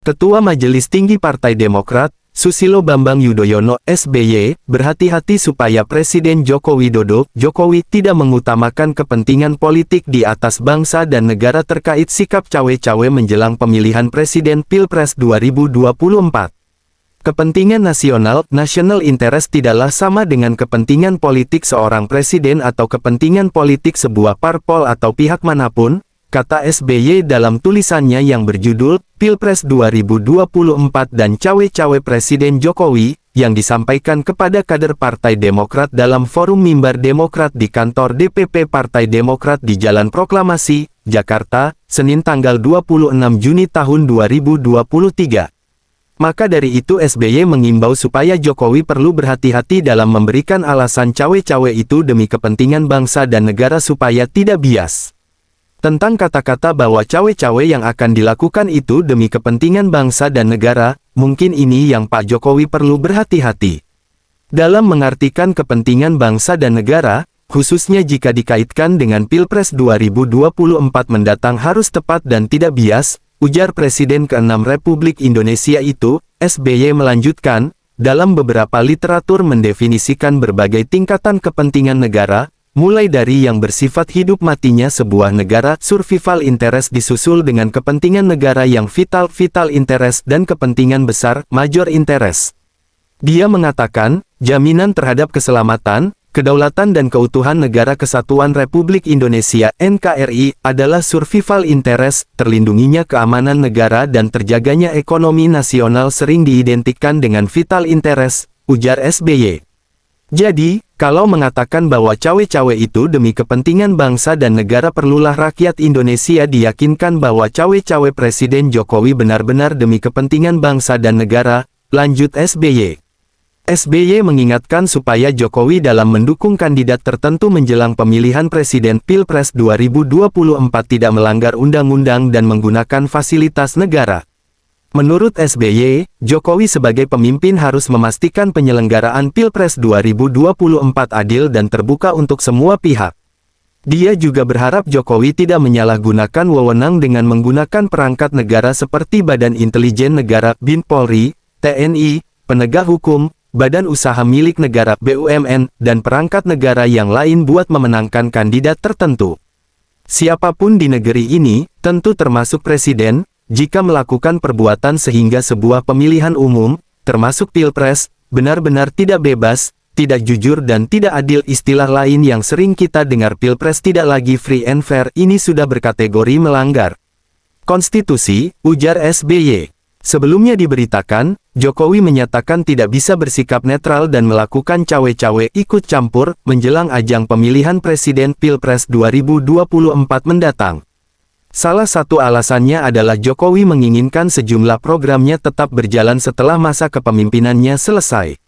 Ketua Majelis Tinggi Partai Demokrat, Susilo Bambang Yudhoyono, SBY, berhati-hati supaya Presiden Joko Widodo, Jokowi tidak mengutamakan kepentingan politik di atas bangsa dan negara terkait sikap cawe-cawe menjelang pemilihan Presiden Pilpres 2024. Kepentingan nasional, national interest tidaklah sama dengan kepentingan politik seorang presiden atau kepentingan politik sebuah parpol atau pihak manapun, kata SBY dalam tulisannya yang berjudul Pilpres 2024 dan Cawe-Cawe Presiden Jokowi, yang disampaikan kepada kader Partai Demokrat dalam forum Mimbar Demokrat di kantor DPP Partai Demokrat di Jalan Proklamasi, Jakarta, Senin tanggal 26 Juni tahun 2023. Maka dari itu SBY mengimbau supaya Jokowi perlu berhati-hati dalam memberikan alasan cawe-cawe itu demi kepentingan bangsa dan negara supaya tidak bias. Tentang kata-kata bahwa cawe-cawe yang akan dilakukan itu demi kepentingan bangsa dan negara, mungkin ini yang Pak Jokowi perlu berhati-hati. Dalam mengartikan kepentingan bangsa dan negara, khususnya jika dikaitkan dengan Pilpres 2024 mendatang harus tepat dan tidak bias, ujar Presiden ke-6 Republik Indonesia itu. SBY melanjutkan, dalam beberapa literatur mendefinisikan berbagai tingkatan kepentingan negara, mulai dari yang bersifat hidup matinya sebuah negara, survival interest disusul dengan kepentingan negara yang vital interest dan kepentingan besar, major interest. Dia mengatakan, jaminan terhadap keselamatan, kedaulatan dan keutuhan Negara Kesatuan Republik Indonesia (NKRI) adalah survival interest, terlindunginya keamanan negara dan terjaganya ekonomi nasional sering diidentikan dengan vital interest, ujar SBY. Jadi, kalau mengatakan bahwa cawe-cawe itu demi kepentingan bangsa dan negara perlulah rakyat Indonesia diyakinkan bahwa cawe-cawe Presiden Jokowi benar-benar demi kepentingan bangsa dan negara, lanjut SBY. SBY mengingatkan supaya Jokowi dalam mendukung kandidat tertentu menjelang pemilihan Presiden Pilpres 2024 tidak melanggar undang-undang dan menggunakan fasilitas negara. Menurut SBY, Jokowi sebagai pemimpin harus memastikan penyelenggaraan Pilpres 2024 adil dan terbuka untuk semua pihak. Dia juga berharap Jokowi tidak menyalahgunakan wewenang dengan menggunakan perangkat negara seperti Badan Intelijen Negara (BIN), Polri, TNI, penegak hukum, badan usaha milik negara (BUMN), dan perangkat negara yang lain buat memenangkan kandidat tertentu. Siapapun di negeri ini, tentu termasuk Presiden, jika melakukan perbuatan sehingga sebuah pemilihan umum, termasuk Pilpres, benar-benar tidak bebas, tidak jujur dan tidak adil, istilah lain yang sering kita dengar Pilpres tidak lagi free and fair, ini sudah berkategori melanggar konstitusi, ujar SBY. Sebelumnya diberitakan, Jokowi menyatakan tidak bisa bersikap netral dan melakukan cawe-cawe ikut campur menjelang ajang pemilihan Presiden Pilpres 2024 mendatang. Salah satu alasannya adalah Jokowi menginginkan sejumlah programnya tetap berjalan setelah masa kepemimpinannya selesai.